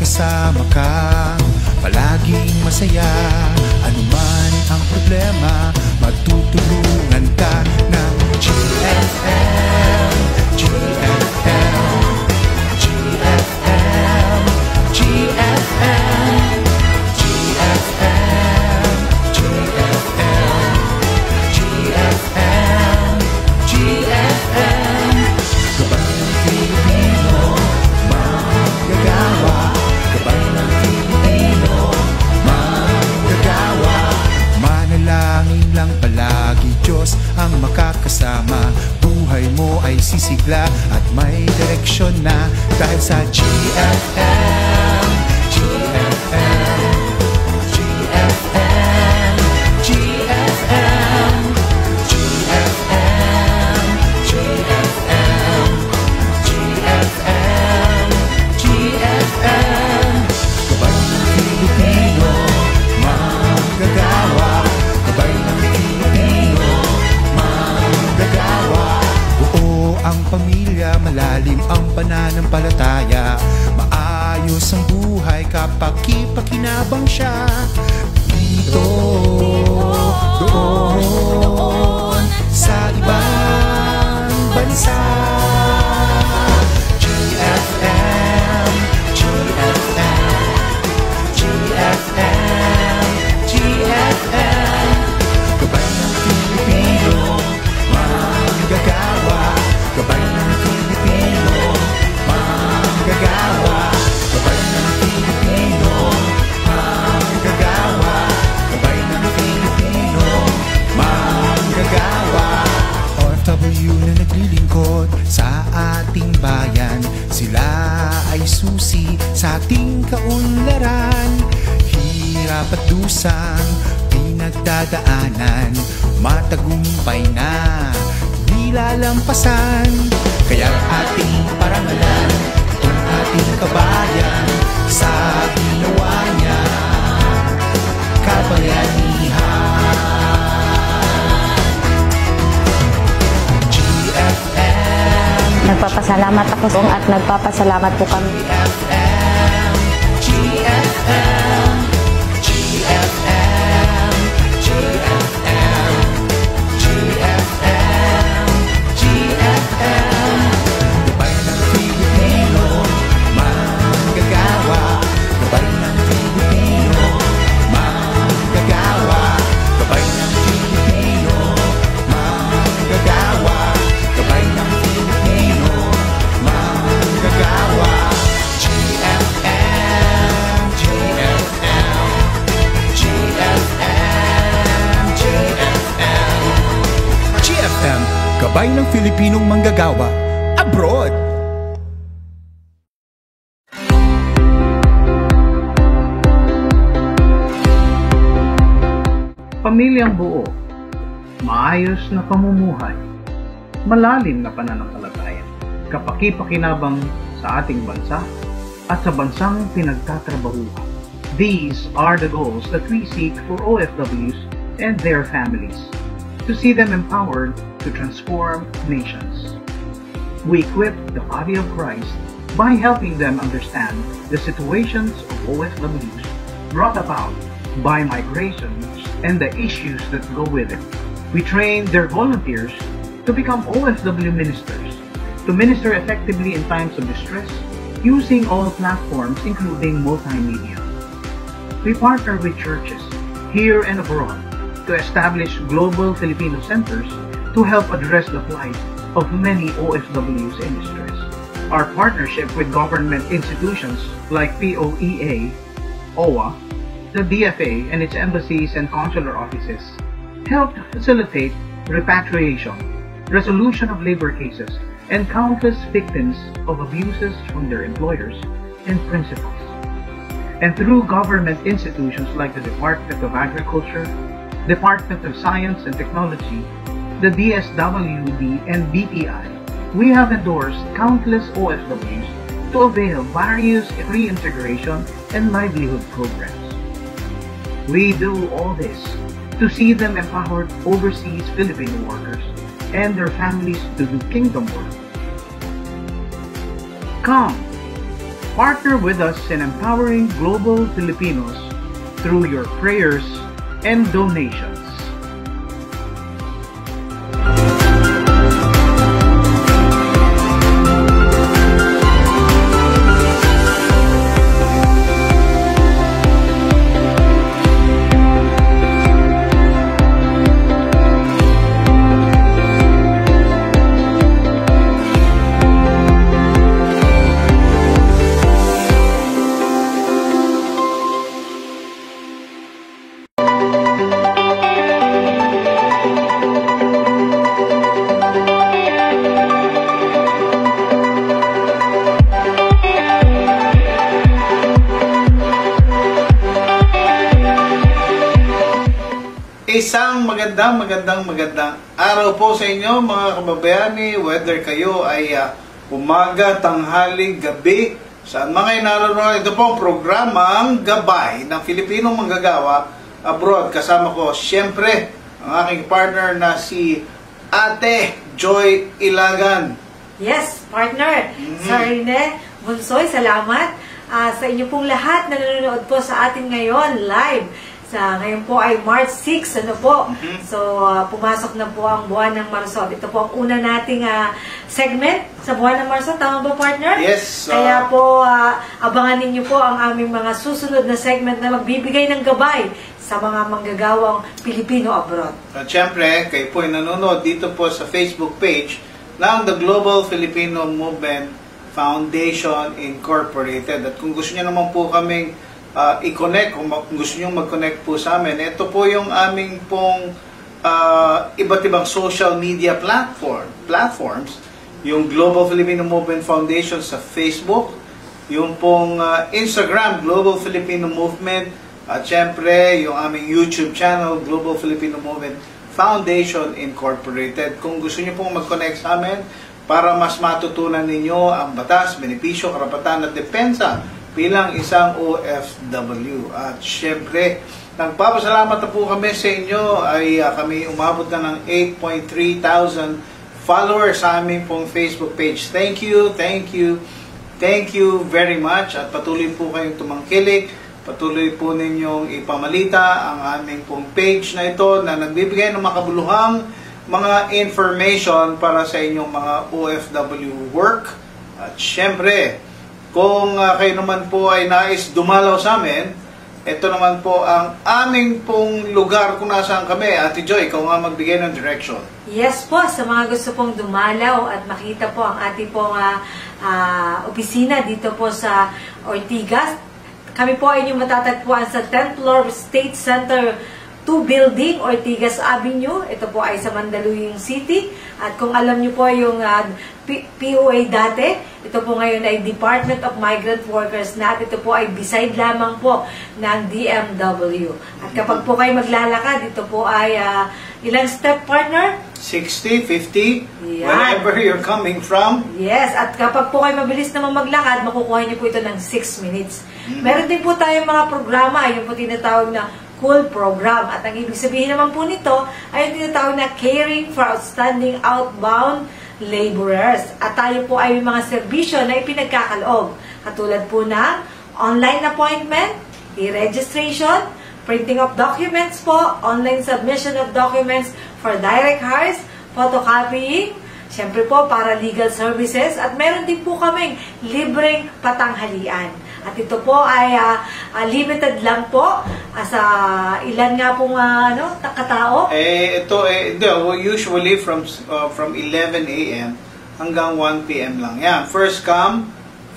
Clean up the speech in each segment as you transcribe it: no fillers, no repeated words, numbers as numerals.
Kasama kang palaging masaya. Anuman ang problema, magtutulungan ka ng GFM, GFM, GFM, GFM, GFM, GFM, GFM, GFM. Gabay ng Pilipino, manggagawa. Gabay ng Pilipino, manggagawa. Manalangin lang palagi, Diyos ang makakasama. Buhay mo ay sisigla at may direksyon na. Dahil sa GFM, GFM, GFM, GFM, GFM, GFM, GFM, GFM. Gabay ng Pilipino, manggagawa. Gabay ng Pilipino, manggagawa. Buo ang pamilya, malalim ang pananampalataya. Maayos ang buhay kapag kipakinabang siya. Dito, doon, sa ibang bansa. GFM, GFM, GFM, GFM. Gabay ng Pilipino, manggagawa. Gabay ng Pilipino, manggagawa. Gabay ng Pilipino, manggagawa. Gabay ng Pilipino, manggagawa. OFW na naglilingkod sa ating bayan, sila ay susi sa ating kaunlaran. Hirap at dusang pinagdadaanan, matagumpay na di lalampasan. Kaya ating parangalan ang ating kabayan sa ginawa niya, kabayanihan. GFM. Nagpapasalamat ako at nagpapasalamat po kami. GFM, GFM, GFM, GFM, GFM, GFM. Gabay ng Pilipino, manggagawa. Gabay ng Pilipino, manggagawa. Gabay ng Pilipino, manggagawa. Gabay ng Pilipino, manggagawa. GFM, GFM, GFM, GFM, GFM. Gabay ng Pilipinong manggagawa abroad. Pamilyang buo, maayos na pamumuhay, malalim na pananampalataya, kapaki-pakinabang sa ating bansa at sa bansang pinagtatrabahuhan. These are the goals that we seek for OFWs and their families, to see them empowered to transform nations. We equip the body of Christ by helping them understand the situations of OFWs brought about by migrations and the issues that go with it. We train their volunteers to become OFW ministers, to minister effectively in times of distress, using all platforms including multimedia. We partner with churches here and abroad to establish global Filipino centers to help address the plight of many OFWs in distress. Our partnership with government institutions like POEA, OWA, the DFA and its embassies and consular offices helped facilitate repatriation resolution of labor cases, and countless victims of abuses from their employers and principals. And through government institutions like the Department of Agriculture, Department of Science and Technology, the DSWD, and BPI, we have endorsed countless OFWs to avail various reintegration and livelihood programs. We do all this to see them empowered overseas Filipino workers and their families to do kingdom work. Come, partner with us in empowering global Filipinos through your prayers and donations. Isang magandang araw po sa inyo mga kababayani, whether kayo ay umaga, tanghali, gabi, saan mga kayo naroon. Ito po ang programang Gabay ng Filipinong Manggagawa Abroad. Kasama ko siyempre ang aking partner na si Ate Joy Ilagan. Yes, partner. Sir Rene Bunsoy, salamat sa inyo pong lahat na nanonood po sa atin ngayon live. Ngayon po ay March 6, ano po. So, pumasok na po ang buwan ng Marsot. Ito po ang una nating segment sa buwan ng Marsot. Tama ba, partner? Yes. Kaya po, abangan ninyo po ang aming mga susunod na segment na magbibigay ng gabay sa mga manggagawang Pilipino abroad. At syempre, kayo po ay nanonood dito po sa Facebook page ng The Global Filipino Movement Foundation Incorporated. At kung gusto niyo naman po kaming i-connect, kung gusto nyo mag-connect po sa amin, ito po yung aming pong iba't ibang social media platforms, yung Global Filipino Movement Foundation sa Facebook, yung pong Instagram, Global Filipino Movement, at syempre yung aming YouTube channel, Global Filipino Movement Foundation Incorporated. Kung gusto nyo pong mag-connect sa amin para mas matutunan ninyo ang batas, benepisyo, karapatan at depensa bilang isang OFW. At syempre, nagpapasalamat na po kami sa inyo ay kami umabot na ng 8.3 thousand followers sa aming pong Facebook page. Thank you very much at patuloy po kayong tumangkilik, patuloy po ninyong ipamalita ang aming pong page na ito na nagbibigay ng makabuluhang mga information para sa inyong mga OFW work. At syempre, kung kayo naman po ay nais dumalaw sa amin, ito naman po ang aming pong lugar kung nasaan kami. Ate Joy, ikaw nga magbigay ng direction. Yes po, sa mga gusto pong dumalaw at makita po ang ating pong opisina dito po sa Ortigas. Kami po ay inyong matatagpuan sa 10th floor State Center 2 Building, Ortigas Avenue. Ito po ay sa Mandaluyong City. At kung alam niyo po yung POA dati, ito po ngayon ay Department of Migrant Workers na at ito po ay beside lamang po ng DMW. At kapag po kayo maglalakad, ito po ay ilang step, partner? 60, 50, Yan. wherever you're coming from. Yes, at kapag po kayo mabilis naman maglakad, makukuha niyo po ito ng 6 minutes. Meron din po tayong mga programa, yung po tinatawag na Cool Program. At ang ibig sabihin naman po nito ay yung tinatawag na Caring for Outstanding Outbound Laborers. At tayo po ay may mga serbisyo na ipinagkakaloob. Katulad po ng online appointment, e-registration, printing of documents po, online submission of documents for direct hires, photocopying, syempre po para legal services, at meron din po kaming libreng patanghalian. At ito po ay limited lang po sa ilan nga pong katao. Usually from 11 a.m. hanggang 1 p.m. lang yan. First come,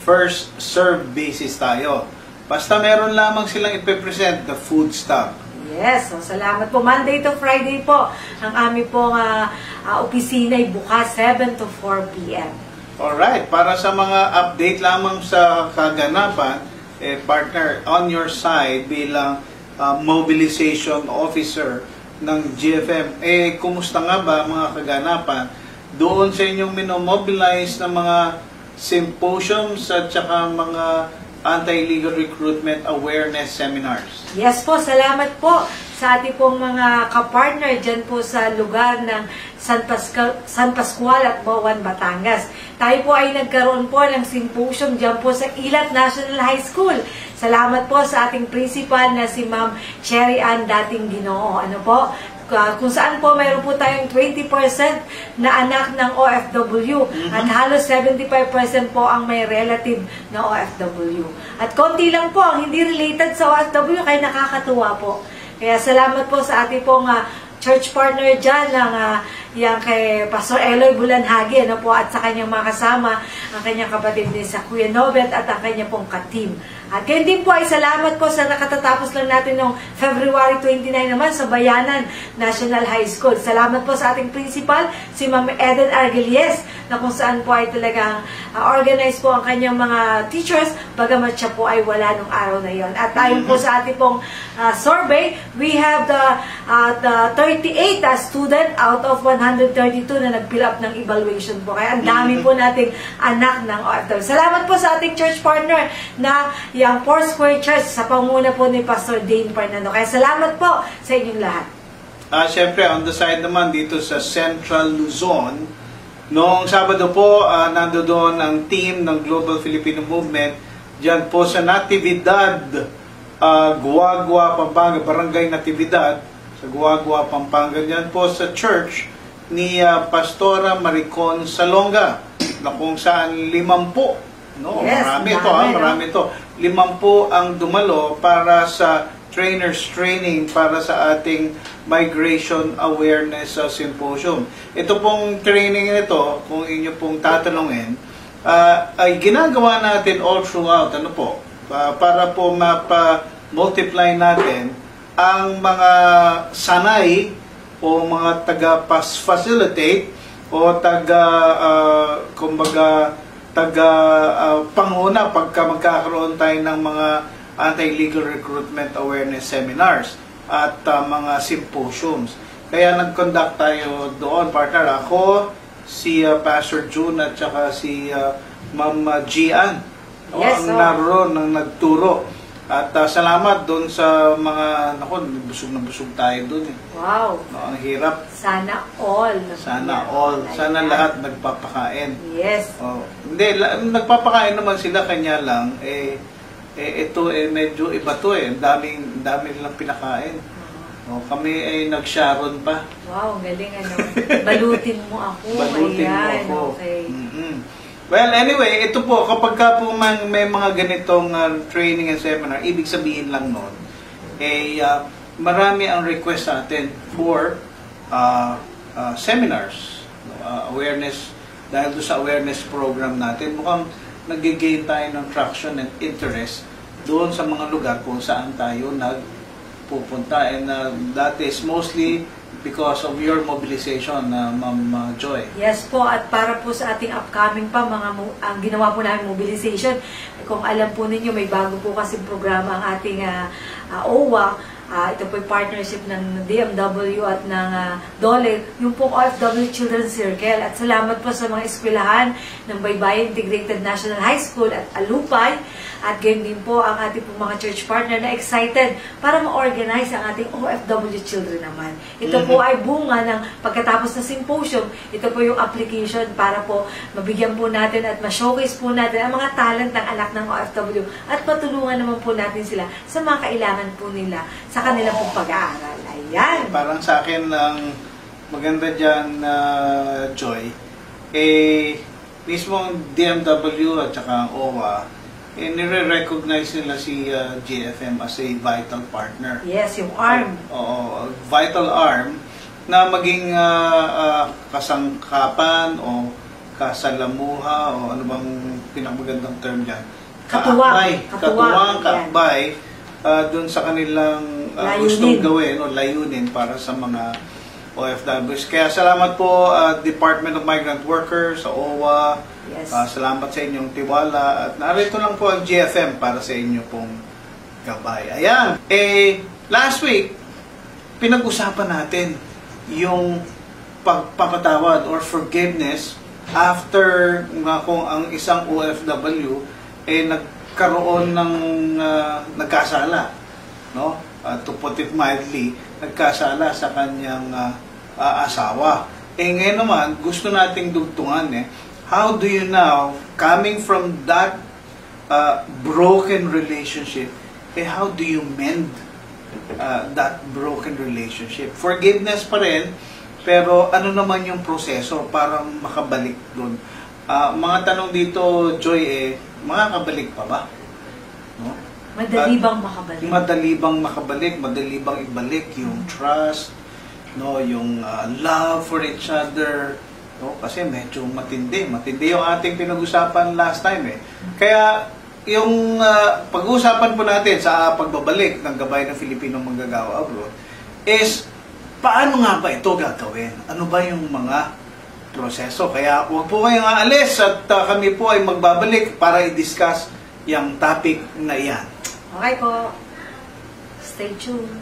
first serve basis tayo. Basta meron lamang silang ipipresent the food stock. Yes, so salamat po. Monday to Friday po, ang aming pong opisina ay bukas 7 to 4 p.m. Alright, para sa mga update lamang sa kaganapan, partner, on your side bilang mobilization officer ng GFM, kumusta nga ba mga kaganapan doon sa inyong minomobilize na mga symposiums at saka mga anti-illegal recruitment awareness seminars? Yes po, salamat po sa ating pong mga kapartner dyan po sa lugar ng San Pascual at Boan, Batangas. Tayo po ay nagkaroon po ng symposium dyan po sa Ilat National High School. Salamat po sa ating principal na si Ma'am Cherry Ann Dating Ginoo. Ano po? Kung saan po mayroon po tayong 20% na anak ng OFW at halos 75% po ang may relative na OFW. At konti lang po ang hindi related sa OFW, kaya nakakatuwa po. Kaya salamat po sa ating pong church partner dyan ng yang kay Pastor Eloy Bulanhagi, ano po, at sa kanyang mga kasama, ang kanyang kapatid ni sa Kuya Nobet at ang kanyang pong ka-team. At kayo din po ay salamat po sa nakatatapos lang natin noong February 29 naman sa Bayanan National High School. Salamat po sa ating principal, si Ma'am Eden Argelies, na kung saan po ay talagang organize po ang kanyang mga teachers, bagamat siya po ay wala nung araw na yon. At ayon po sa ating pong survey, we have the 38 student out of 132 na nag-fill up ng evaluation po. Kaya ang dami po nating anak ng OFW. Salamat po sa ating church partner na yung Foursquare Church sa panguna po ni Pastor Dane Fernando. Kaya salamat po sa inyong lahat. Siyempre, on the side naman dito sa Central Luzon, noong Sabado po, nandoon ang team ng Global Filipino Movement dyan po sa Natividad, Guagua, Pampanga, Barangay Natividad, sa Guagua, Pampanga, dyan po sa church ni Pastora Maricon Salonga, na kung saan 50, no? Yes, marami ito. 50 ang dumalo para sa trainers training para sa ating Migration Awareness Symposium. Ito pong training nito, kung inyo pong tatanungin, ay ginagawa natin all throughout, ano po, para po mapa-multiply natin ang mga sanay o mga taga-facilitate o panguna pagka magkakaroon tayo ng mga anti-illegal recruitment awareness seminars at mga symposiums. Kaya nag-conduct tayo doon, partner. Ako, si Pastor June at saka si Ma'am Gian. Yes, ang naroon, ang nagturo. At salamat doon sa mga, busog na busog tayo doon. Wow. Ang hirap. Sana all. Sana all. Sana lahat nagpapakain. Yes. Hindi, nagpapakain naman sila, kanya lang. Ito medyo iba to Ang dami nilang pinakain. Kami ay nag-Sharon pa. Wow, galing ano. Balutin mo ako. Balutin Ayan, mo ako. Okay. Well, anyway, ito po, kapag ka po may mga ganitong training and seminar, ibig sabihin lang nun, marami ang request sa atin for seminars, awareness, dahil doon sa awareness program natin, mukhang nag-gain tayo ng traction and interest doon sa mga lugar kung saan tayo nagpupunta. And that is mostly because of your mobilization, Ma'am Joy. Yes po, at para po sa ating upcoming pa, ang ginawa po namin mobilization, kung alam po ninyo, may bago po kasi programa ang ating OWA. Ito po yung partnership ng DMW at ng DOLE, yung pong OFW Children's Circle. At salamat po sa mga eskwelahan ng Baybayin Integrated National High School at Alupay. At ganyan din po ang ating pong mga church partner na excited para ma-organize ang ating OFW children naman. Ito po ay bunga ng pagkatapos ng symposium. Ito po yung application para po mabigyan po natin at ma-showcase po natin ang mga talent ng anak ng OFW at patulungan naman po natin sila sa mga kailangan po nila sa kanilang pong pag-aaral. Ayan. Parang sa akin, ang maganda dyan, Joy, mismo ang DMW at saka ang OWA, nire-recognize nila si GFM as a vital partner. Yes, yung arm. Oo, vital arm na maging kasangkapan o kasalamuha o ano bang pinakamagandang term dyan? Katuwang. Kakbay doon sa kanilang gustong gawin o layunin para sa mga OFWs. Kaya salamat po Department of Migrant Workers, sa OWA. Yes. Salamat sa inyong tiwala. At narito lang po ang GFM para sa inyo pong gabay. Ayan. Last week, pinag-usapan natin yung pagpapatawad or forgiveness after kung ang isang OFW nagkaroon ng nagkasala, no? To put it mildly, nagkasala sa kanyang asawa. Ngayon naman, gusto nating dugtungan how do you now, coming from that broken relationship, how do you mend that broken relationship? Forgiveness pa rin, pero ano naman yung proseso para makabalik doon? Mga tanong dito, Joy, makakabalik pa ba? No? Madali bang makabalik? Madali bang makabalik? Madali bang ibalik yung trust? No, yung love for each other? No? Kasi medyo matindi. Matindi yung ating pinag-usapan last time. Kaya, yung pag-uusapan po natin sa pagbabalik ng Gabay ng Filipinong Manggagawa Abroad is, paano nga ba ito gagawin? Ano ba yung mga proseso? Kaya huwag po kayong aalis at kami po ay magbabalik para i-discuss yung topic na iyan. Okay po. Stay tuned.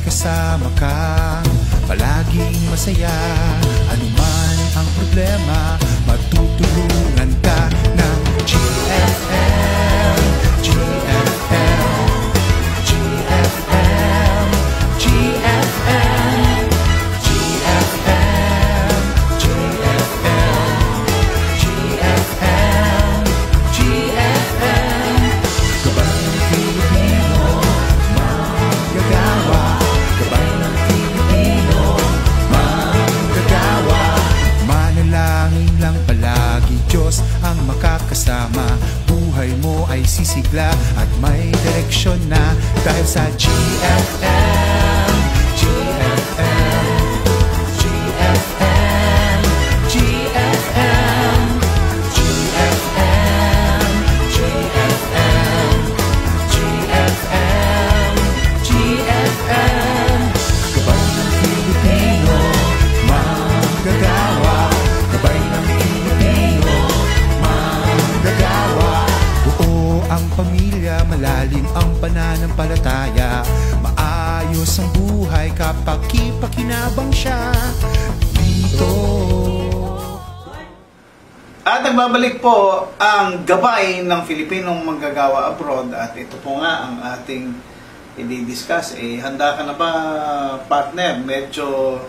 Kasama kang palaging masaya. Anuman ang problema, matutulungan ka ng GFM. GFM, GFM, GFM, GFM, GFM, GFM, GFM. Gabay ng Filipino, manggagawa. Gabay ng Filipino, manggagawa. Manalangin lang palagi, Diyos ang makakasama. Buhay mo ay sisigla at may direksyon na dahil sa GFM. GFM, GFM, GFM, GFM, GFM, GFM, GFM. Gabay ng Filipino, manggagawa. Gabay ng Filipino, manggagawa. Buo ang pamilya, malalim ang pananampalataya. Maayos ang buhay kapag kipakinabang siya dito. At nagbabalik po ang Gabay ng Filipinong Manggagawa Abroad. At ito po nga ang ating i-discuss. Handa ka na ba, partner? Medyo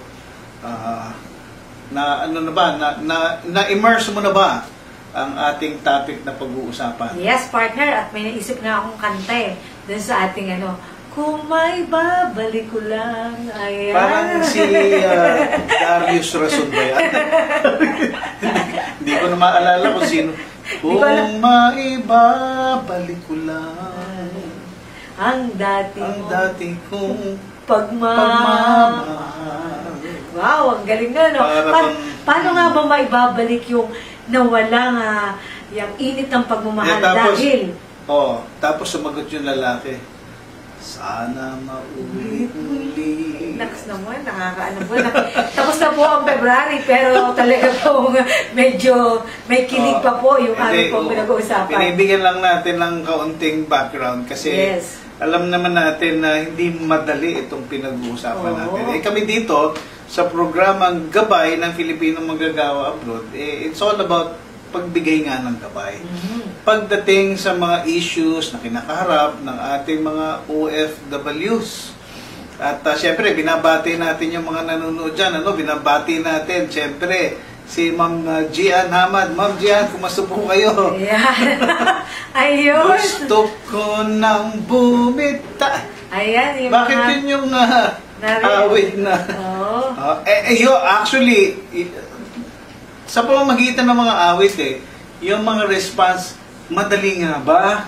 na-immerse mo na ba ang ating topic na pag-uusapan? Yes, partner. At may naisip nga akong kanta dun sa ating kung may babalik ko lang. Ayan. Parang si Darius Rason ba yan? Hindi ko na maalala kung sino. Kung maibabalik ko lang ang dati kong pagmamahal. Wow, ang galing na, no? Paano nga ba maibabalik yung nawala yung init ng pagmamahal dahil? Tapos sumagot yung lalaki, sana maulit-ulit. Naks naman, nakakaano po. Tapos na po ang February, pero talaga po medyo may kilig pa po yung aming po pinag-uusapan. Pinibigyan lang natin ng kaunting background kasi alam naman natin na hindi madali itong pinag-uusapan natin. Kami dito sa programang Gabay ng Filipinong Manggagawa Abroad, it's all about pagbigay nga ng gabay. Pagdating sa mga issues na kinakaharap ng ating mga OFWs. At syempre, binabati natin yung mga nanonood dyan. Binabati natin, syempre, si Ma'am Gian Hamad. Ma'am Gian, kumusta po kayo? Ayan. Ayun. Gusto ko nang bumita. Ayan. Yung Bakit mga... yun yung Narinig. awit na? Oo. Actually, sa pamamagitan ng mga awit yung mga response, madali nga ba?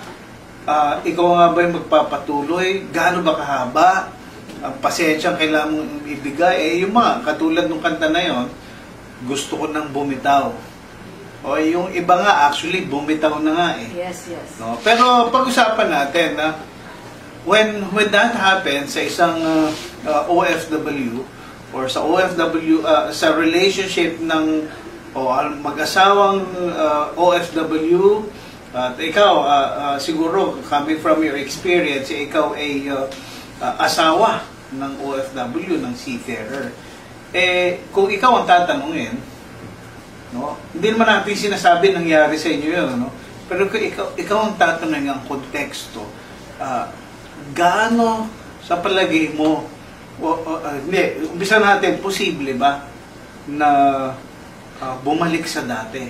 Ikaw nga ba yung magpapatuloy? Gaano ba kahaba? Ang pasensyang kailangan mong ibigay. Yung mga katulad ng kanta na yon, gusto ko nang bumitaw. O yung iba nga, actually, bumitaw na nga Yes, yes. No? Pero pag-usapan natin na when that happens sa isang OFW or sa OFW sa relationship ng mag-asawang OFW at ikaw siguro coming from your experience ikaw ay asawa ng OFW, ng seafarer. Kung ikaw ang tatanungin, no? Hindi naman natin sinasabi nangyari sa inyo yun, no? Pero kung ikaw ang tatanungin ang konteksto, gaano sa palagay mo, umpisa natin, posible ba na bumalik sa dati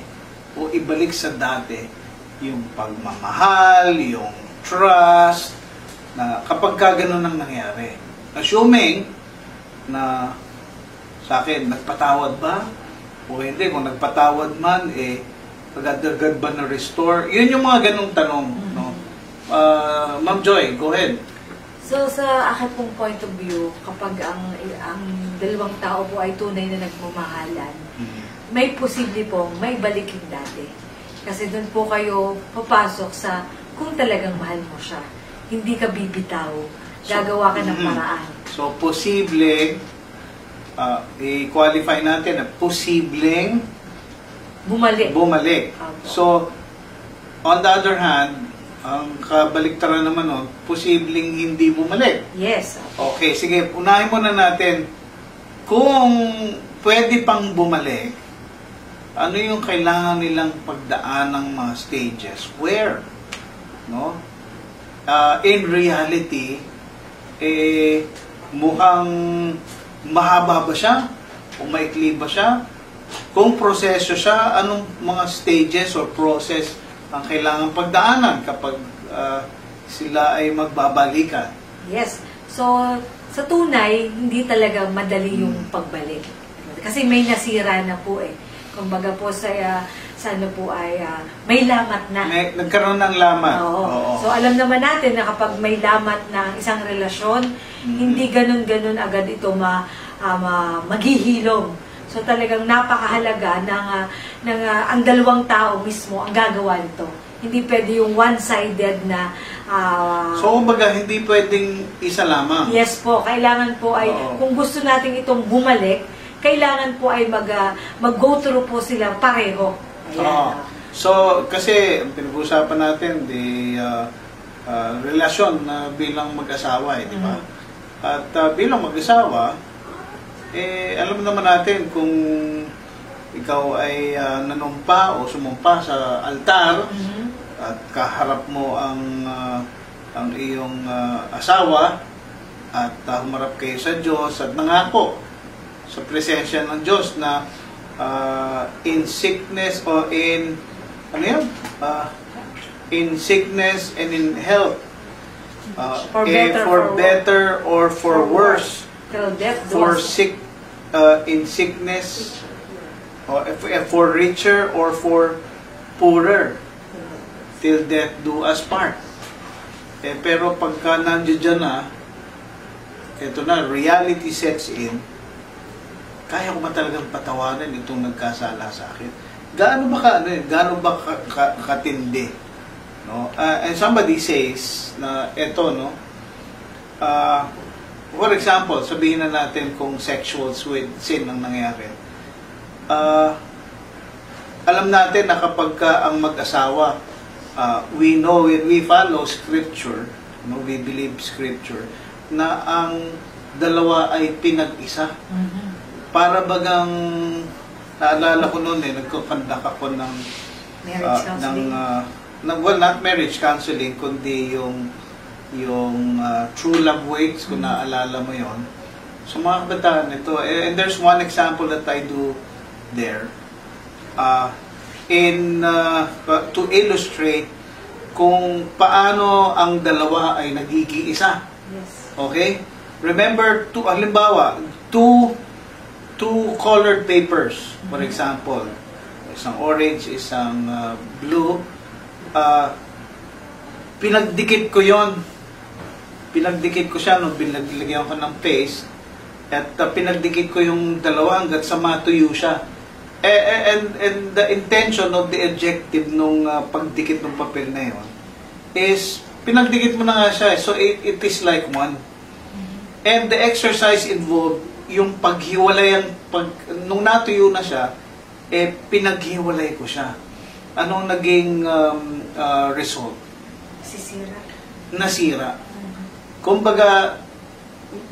o ibalik sa dati yung pagmamahal, yung trust, na kapag ganun ang nangyari? Assuming na sa akin, nagpatawad ba? O hindi, kung nagpatawad man, agad-agad ba na-restore? Yun yung mga ganung tanong, no? Ma'am Joy, go ahead. So, sa akin pong point of view, kapag ang dalawang tao po ay tunay na nagmamahalan, may posible pong may balikin dati. Kasi doon po kayo papasok sa kung talagang mahal mo siya. Hindi ka bibitaw. Gagawa ka ng paraan. So, posible, i-qualify natin na posibleng bumalik. Okay. So, on the other hand, ang kabaliktaran naman nun, posibleng hindi bumalik. Yes. Okay, sige, unahin muna natin. Kung pwede pang bumalik, ano yung kailangan nilang pagdaan ng mga stages? Where? No? In reality, mukhang mahaba ba siya? O maikli ba siya? Kung proseso siya, anong mga stages or process ang kailangan pagdaanan kapag sila ay magbabalikan? Yes. So, sa tunay, hindi talaga madali yung pagbalik. Kasi may nasira na po Kumbaga po sa ano po ay may lamat na. Nagkaroon ng lamat. Oo. So alam naman natin na kapag may lamat na isang relasyon, hindi ganun-ganun agad ito maghihilom. So talagang napakahalaga ng ang dalawang tao mismo ang gagawa nito. Hindi pwede yung one-sided na so kumbaga hindi pwedeng isa lamang. Yes po, kailangan po ay kung gusto natin itong bumalik, kailangan po ay mag-go through po sila pareho. Ayan. So, kasi pinag-uusapan natin relasyon na bilang mag-asawa, di ba? At bilang mag-asawa, alam naman natin kung ikaw ay nanumpa o sumumpa sa altar at kaharap mo ang iyong asawa at humarap kayo sa Diyos at nangako sa presensya ng Diyos na in sickness or in in sickness and in health, For better or for worse, till death for do us. sick in sickness, or for richer or for poorer, till death do us part. Pero pagka nandiyan na, ito na, reality sets in, kaya ko ba talagang patawanan itong nagkasala sa akin? Gaano ba katindi? No? And somebody says na ito, no? For example, sabihin na natin kung sexual sin ang nangyari. Alam natin na kapag ang mag-asawa, we know when we follow scripture, no, we believe scripture, na ang dalawa ay pinag-isa. Para bagang naalala ko noon nagko-conduct ako ng Marriage counseling. well, not marriage counseling, kundi yung True Love Waits, kung naalala mo yon. So mga kabataan ito, and there's one example that I do there. to illustrate kung paano ang dalawa ay nagiging isa. Yes. Okay? Remember, halimbawa, two colored papers, for example, isang orange, isang blue, pinagdikit ko siya nung binagyan ko ng paste, at pinagdikit ko yung dalawa hanggat sa matuyo siya. And the intention of the objective nung pagdikit ng papel na yun is pinagdikit mo na nga siya, so it is like one. And the exercise involved yung paghiwalay, nung natuyo na siya, pinaghiwalay ko siya. Anong naging result? Sisira. Nasira. Kumbaga,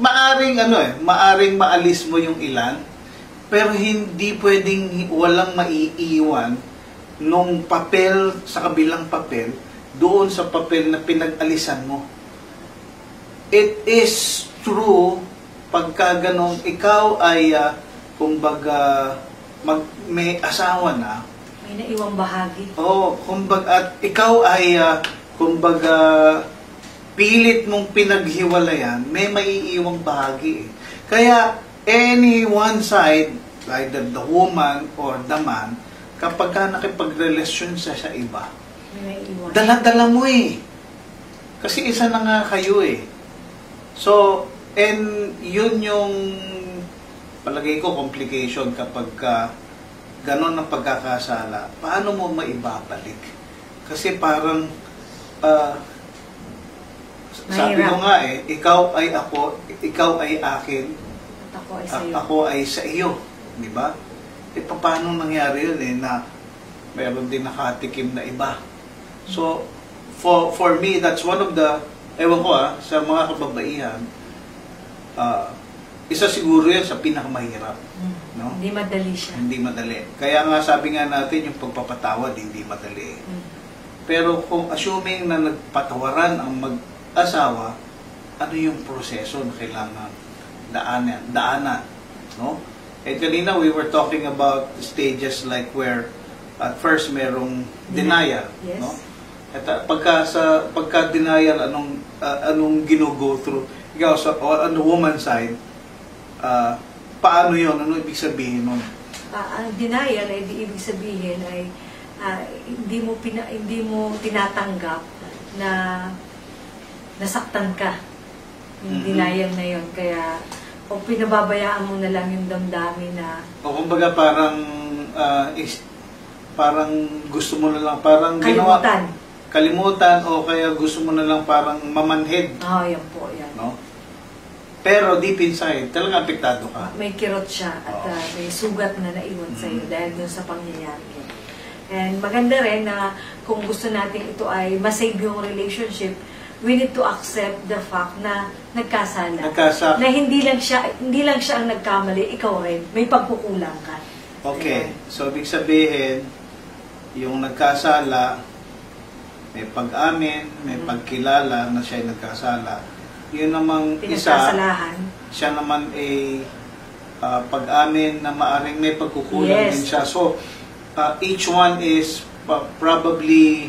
maaring maalis mo yung ilan, pero hindi pwedeng walang maiiwan nung papel sa kabilang papel doon sa papel na pinag-alisan mo. It is true pagka ganong ikaw ay kumbaga may asawa na, May naiwang bahagi. kumbaga, at ikaw ay kumbaga pilit mong pinaghiwalayan, may maiiwang bahagi. Kaya any one side, either the woman or the man, kapag ka nakipagrelasyon siya sa iba, May naiwan. dala-dala mo kasi isa na nga kayo So, and yun yung palagay ko complication kapag ganon ang pagkakasala. Paano mo maibabalik? Kasi parang sabi ko nga ikaw ay ako, ikaw ay akin, At ako ay sa'yo. ako ay sa iyo, di ba? Paano nangyari yun na mayroon din nakatikim na iba? So, for me, that's one of the, ewan ko sa mga kababaihan, isa siguro yan sa pinakamahirap. No? Hindi madali siya. Hindi madali. Kaya nga sabi nga natin, yung pagpapatawad, hindi madali. Pero kung assuming na nagpatawaran ang mag-asawa, ano yung proseso na kailangan daanan? No? Eh kanina we were talking about stages like where at first merong denial. Yes. No? At pagka denial, anong gino-go through? Ikaw, on the woman's side, paano yun? Ano ibig sabihin nun? Ang denial ay ibig sabihin ay hindi mo tinatanggap na nasaktan ka. Yung denial na yun. Kaya o pinababayaan mo na lang yung damdamin na O kumbaga parang gusto mo na lang parang kalimutan o kaya gusto mo na lang parang mamanhid. yan po, yan. No? Pero deep inside, talagang apektado ka. May kirot siya at may sugat na naiwan sa'yo dahil dun sa pangyayari yun. And maganda rin na kung gusto natin ito ay masave yung relationship, we need to accept the fact na nagkasala. Na hindi lang siya ang nagkamali, ikaw rin. May pagkukulang ka. Okay. So, ibig sabihin, yung nagkasala, may pag-amin, may pagkilala na siya ay nagkasala. Yun namang isa, siya naman ay pag-amin na maaring may pagkukulang din siya. So, each one is probably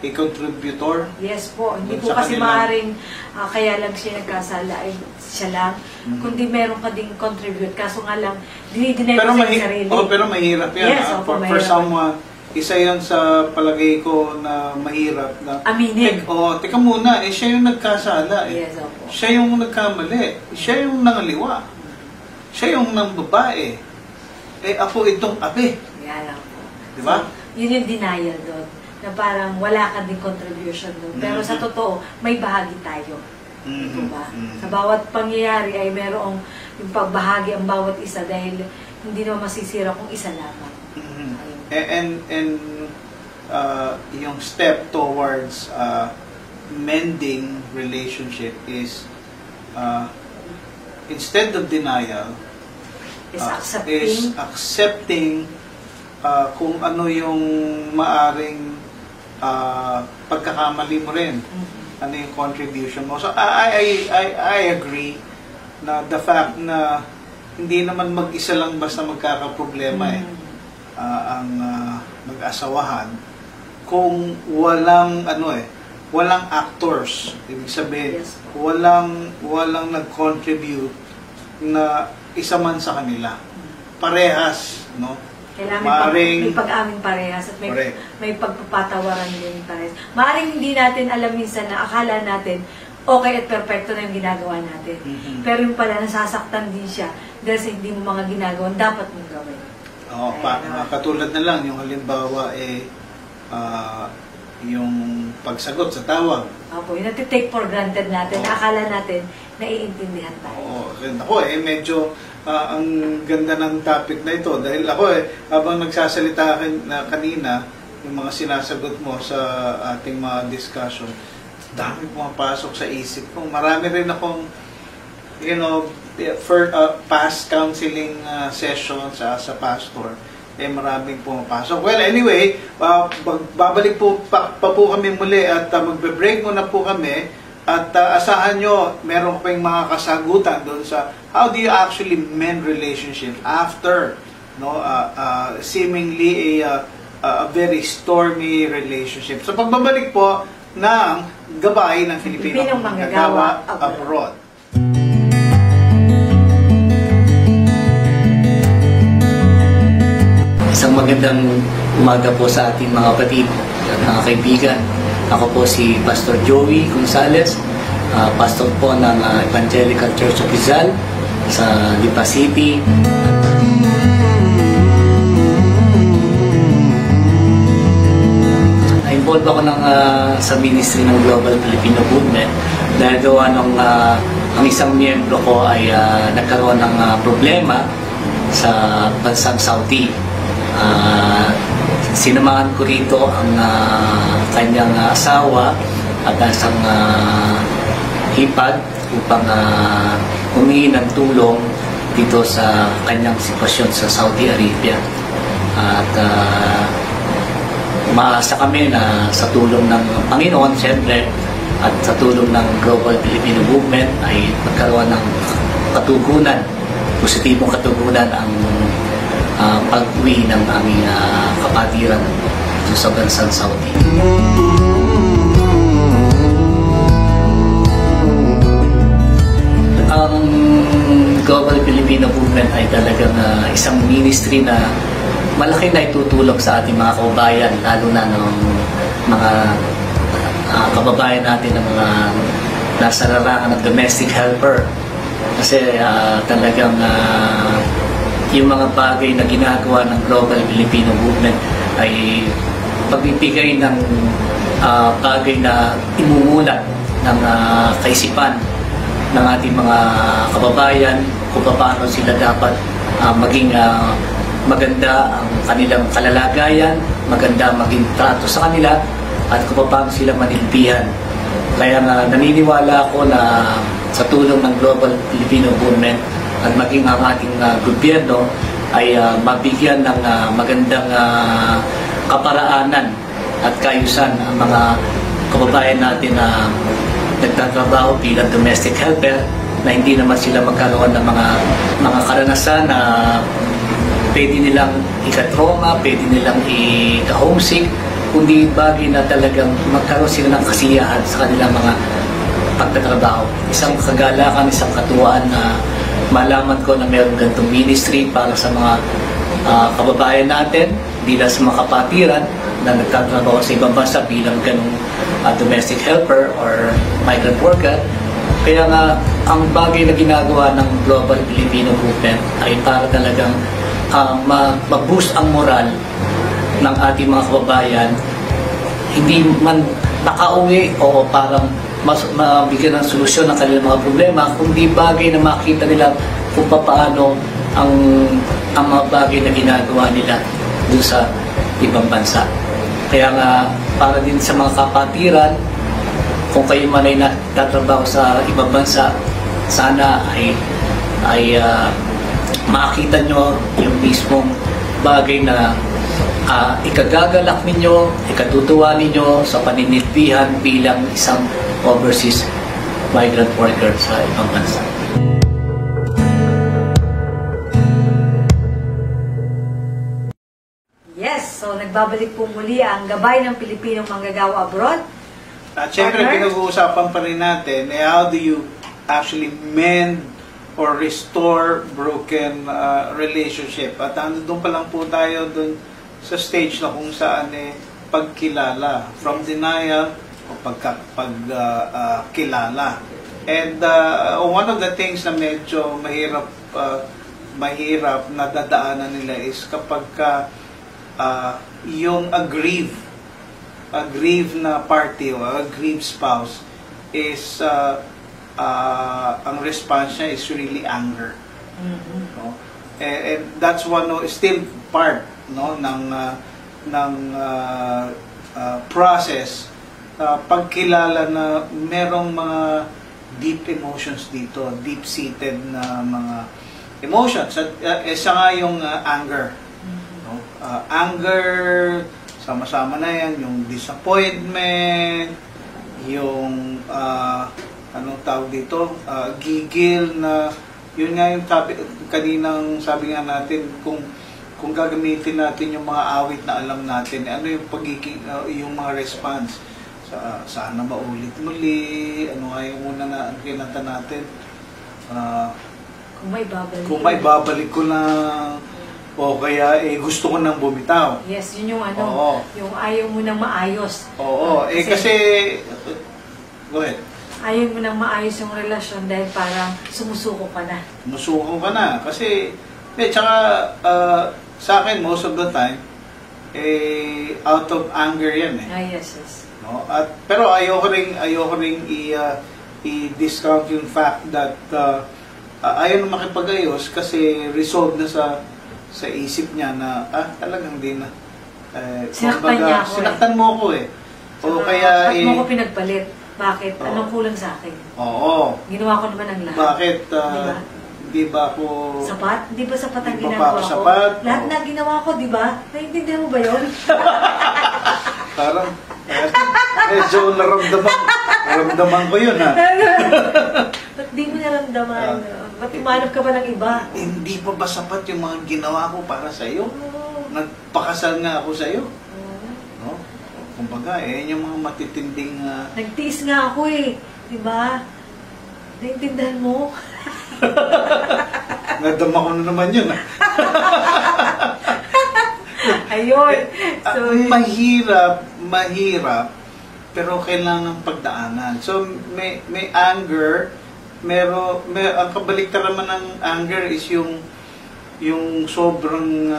a contributor. Yes po. Hindi po kasi maaaring kaya lang siya nagkasala ay siya lang. Kundi meron ka ding contribute. Kaso nga lang, dinidinay mo sa sarili. Pero mahirap yan. Yes, for someone, isa yan sa palagay ko na mahirap. Na, aminin. Teka muna, siya yung nagkasala. Yes, opo. Siya yung nagkamali. Siya yung nangaliwa. Siya yung nang babae. Ako itong abe. Yan lang po. Diba? So, yun yung denial doon. Na parang wala ka din contribution doon. Pero sa totoo, may bahagi tayo. Diba? Sa bawat pangyayari ay merong yung pagbahagi ang bawat isa dahil hindi naman masisira kung isa lamang. And yung step towards mending relationship is instead of denial, is accepting kung ano yung maaring pagkakamali mo rin. Ano yung contribution mo. So, I agree na the fact na hindi naman mag-isa lang basta magkakaproblema mag-asawahan kung walang walang actors. Ibig sabihin, Yes. walang nag-contribute na isa man sa kanila. Parehas, no? Kailangan Maaring- may pag-aming parehas at Correct. may pagpapatawaran din parehas. Maaring hindi natin alam minsan na akala natin okay at perfecto na yung ginagawa natin. Mhm. Pero yung pala nasasaktan din siya dahil sa hindi mo mga ginagawa dapat mong gawin. Katulad na lang, yung halimbawa yung pagsagot sa tawag. Opo, yung natitake for granted natin, akala natin naiintindihan tayo. Ako medyo ang ganda ng topic na ito dahil ako habang nagsasalita kanina yung mga sinasagot mo sa ating mga discussion, dami pumapasok sa isip ko. Marami rin akong past counseling sessions sa pastor, maraming pumapasok. Well, anyway, babalik po pa po kami muli at magbe-break muna po kami. At asahan nyo, meron kayong mga kasagutan doon sa how do you actually mend relationship after seemingly a very stormy relationship. So pagbabalik po ng gabay ng Filipinong manggagawa abroad. Isang magandang umaga po sa ating mga kapatid at mga kaibigan. Ako po si Pastor Joey Gonzales, pastor po ng Evangelical Church of Rizal sa Lipa City. Na-involve ako sa ministry ng Global Filipino Movement dahil gawa ang isang miyembro ko ay nagkaroon ng problema sa bansang Saudi. Sinamahan ko rito ang kanyang asawa at isang hipag upang humingi ng tulong dito sa kanyang sitwasyon sa Saudi Arabia. At umaasa kami na sa tulong ng Panginoon, siyempre, at sa tulong ng Global Filipino Movement ay magkaroon ng katugunan, positibong katugunan ang pag-uwi ng aming kapatiran sa bansang Saudi. Ang Global Filipino Movement ay talagang isang ministry na malaki na itutulong sa ating mga kababayan, lalo na ng mga kababayan natin ng mga nasa larangan ng domestic helper. Kasi talagang yung mga bagay na ginagawa ng Global Filipino Movement ay pagbibigay ng bagay na imumulat ng kaisipan ng ating mga kababayan kung paano sila dapat maging maganda ang kanilang kalalagayan, maganda maging trato sa kanila, at kung paano sila manilbihan. Kaya naniniwala ako na sa tulong ng Global Filipino Movement at maging ang ating gobyerno ay mabigyan ng magandang kaparaanan at kaayusan ang mga kababayan natin na nagtatrabaho bilang domestic helper, na hindi naman sila magkaroon ng mga karanasan na pwede nilang ikatroma, pwede nilang ika-homesick, kundi bagay na talagang magkaroon sila ng kasiyahan sa kanilang mga pagtatrabaho. Isang kagalakan, isang katuwaan na malaman ko na mayroong ganitong ministry para sa mga kababayan natin bilang sa mga kapatiran na nagtatrabaho sa ibang bansa bilang ganong domestic helper or migrant worker. Kaya nga, ang bagay na ginagawa ng Global Filipino Movement ay para talagang mag-boost ang moral ng ating mga kababayan, hindi man nakauwi o parang mabigyan ng solusyon ng kanilang mga problema, kundi bagay na makita nila kung paano ang mga bagay na ginagawa nila dun sa ibang bansa. Kaya nga, para din sa mga kapatiran, kung kayo man ay natatrabaho sa ibang bansa, sana ay makita nyo yung mismong bagay na ikagagalak ninyo, ikatutuwa ninyo sa paninilbihan bilang isang overseas migrant worker sa ibang bansa. So, nagbabalik po muli ang Gabay ng Pilipinong Manggagawa Abroad. At syempre, Partner? pinag-uusapan pa rin natin, how do you actually mend or restore broken relationship? At doon pa lang po tayo doon sa stage na kung saan pagkilala. From denial o pagkilala. And one of the things na medyo mahirap na dadaanan nila is kapag yung aggrieved na party o aggrieved spouse is ang response niya is really anger. No? And that's one still part ng process pagkilala na merong mga deep emotions dito, deep-seated na mga emotions. At isa nga yung anger. No? Anger, sama-sama na yan, yung disappointment, yung anong tawag dito, gigil na, yun nga yung kaninang sabi nga natin, kung gagamitin natin yung mga awit na alam natin, ano yung pagiging, yung mga response, sana maulit muli, ano nga yung una na kinanta natin, kung may babalik ko na, o kaya gusto ko nang bumitaw. Yes, yun yung yung ayaw mo nang maayos. Oo, kasi go ahead. Ayaw mo nang maayos yung relasyon dahil parang sumusuko ka na. Sumusuko ka na. Kasi, tsaka sa akin, most of the time, out of anger yan Yes. No? Pero ayoko ring i-discount yung fact that ayaw na makipag-ayos kasi resolved na sa isip niya na talagang hindi na sinaktan niya ako sinaktan mo ako o kaya bakit mo ako pinagpalit? Bakit? Anong kulang sa akin? Oo. Ginawa ko naman ang lahat. Bakit? Di ba ako sapat? Di ba sapat ang di ba ginagawa ko? Sapat? Lahat na ginawa ko, di ba? Naiintindihan mo ba yun? Parang medyo naramdaman ko yun Ba't di mo naramdaman? Ba't umanap ka ba ng iba? Hindi pa ba sapat yung mga ginawa ko para sa iyo? Nagpakasal nga ako sa iyo. No? Kumbaga, yung mga matitinding nagtiis nga ako di ba? Naiintindihan mo? Nadama ko na naman yun Ayun. So, mahirap, pero kailangan pagdaanan. So, may anger, ang kabaliktaran naman ng anger is yung sobrang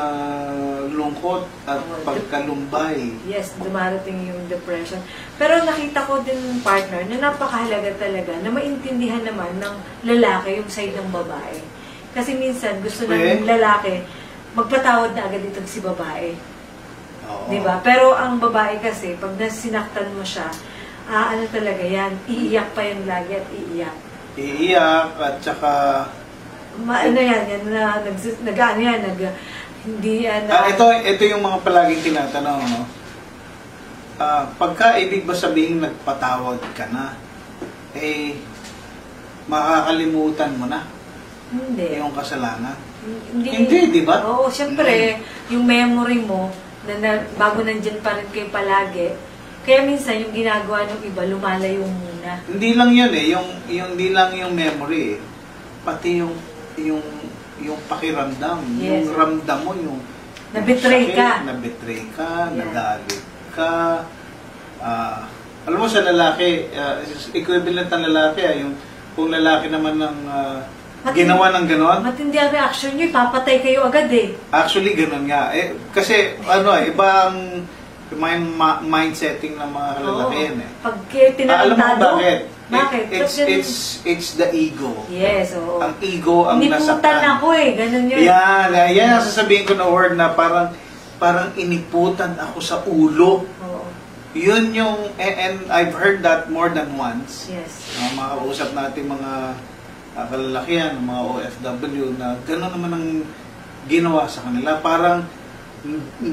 lungkot at pagkalumbay. Yes, dumarating yung depression. Pero nakita ko din, partner, na napakahalaga talaga na maintindihan naman ng lalaki yung side ng babae. Kasi minsan gusto ng lalaki magpatawad na agad itong si babae. Diba? Pero ang babae kasi, pag nasinaktan mo siya, ano talaga yan, iiyak pa yan lagi at iiyak. Iiyak at saka ano yan, hindi yan. Ito yung mga palaging tinatanong, no? Pagka ibig ba sabihin nagpatawad ka na, makakalimutan mo na hindi. Yung kasalanan. Hindi, di ba? Oo, siyempre, yung memory mo, na bago nandyan pa rin kayo palagi, kaya minsan yung ginagawa ng iba, lumalayo muna. Hindi lang yun hindi lang yung memory pati yung pakiramdam, yes. Yung ramdam mo, yung nabitray ka, yeah. Nagalit ka, alam mo sa lalaki, equivalent ng lalaki, yung kung lalaki naman ng ginawa ng ganon. Matindi ang reaction nyo, papatay kayo agad Actually, ganon nga. Kasi, iba ang mind setting ng mga lalaki yan Pag tinatado, alam mo bakit? Bakit? It's the ego. Yes, oo. Ang ego ang nasaktan. Iniputan ako ganon yun. Yan ang sasabihin ko na word na parang iniputan ako sa ulo. Oo. Yun yung, and I've heard that more than once. Yes. Mga kausap natin mga kalalakihan, mga OFW na gano'n naman ang ginawa sa kanila. Parang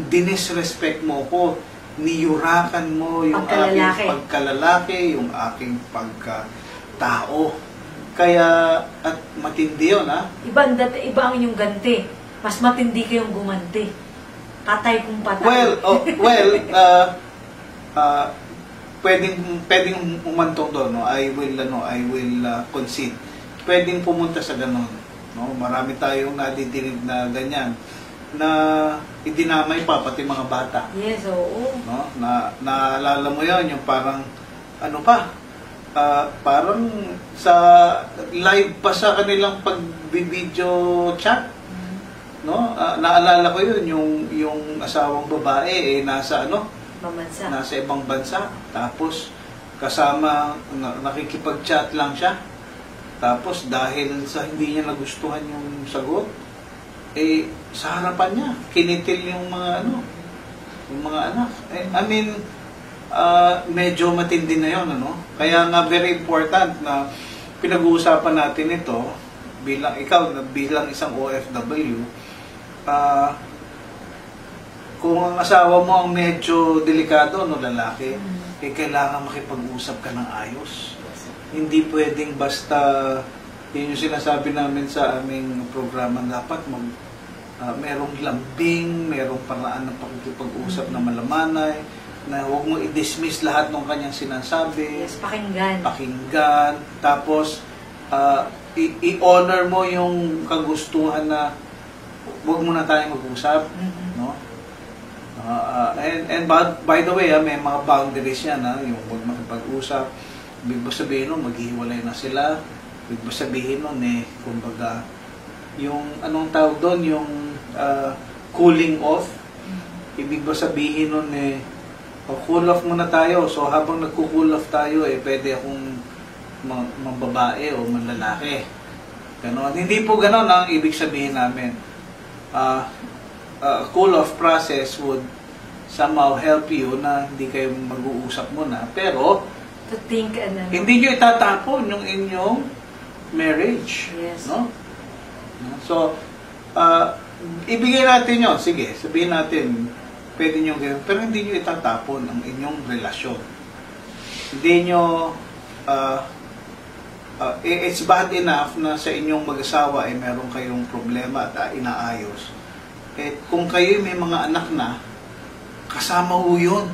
dinisrespect mo ko, niyurakan mo yung aking pagkalalaki, yung aking pagkatao. Kaya, at matindi yun, Iba ang inyong ganti. Mas matindi kayong gumanti. Patay kung patay. Pwedeng umantong doon, no? I will concede. Pwedeng pumunta sa ganon, no? Marami tayong nadidinig na ganyan na idinamay pa pati mga bata. Yes, oo. No? Naalala mo 'yon, yung parang parang sa live pa sa kanilang pag-video chat. No? Naalala ko 'yun, yung asawang babae nasa nasa ibang bansa, tapos kasama nakikipag-chat lang siya, tapos dahil sa hindi niya nagustuhan yung sagot, sa harapan niya kinitil yung mga anak. Medyo matindi na yon, kaya nga very important na pinag-uusapan natin ito bilang isang OFW. Kung ang asawa mo ang medyo delikado, lalaki, kailangan makipag-usap ka ng ayos. Hindi pwedeng basta, yun yung sinasabi namin sa aming programa, dapat merong lambing, merong paraan ng pakikipag-usap na malamanay, na huwag mo i-dismiss lahat ng kanyang sinasabi. Yes, pakinggan. Tapos, i-honor mo yung kagustuhan na huwag muna tayong mag-usap, no? And by the way, may mga boundaries yan, yung huwag makipag-usap. Ibig sabihin nun, maghihiwalay na sila. Ibig sabihin nun, kumbaga, yung anong tawag doon, yung cooling off. Ibig sabihin nun, cool off muna tayo. So habang nagko-cool off tayo, pwede akong mambabae o manlalaki. Ganon. Hindi po ganon ang ibig sabihin namin. Cool off process would somehow help you na hindi kayo mag-uusap muna. Pero, to think hindi nyo itatapon yung inyong marriage. Yes. No? So, ibigay natin yun. Sige, sabihin natin, pwede nyo gawin. Pero hindi nyo itatapon ang inyong relasyon. Hindi nyo, it's bad enough na sa inyong mag-asawa ay meron kayong problema at inaayos. Kung kayo may mga anak na, kasama ho yun.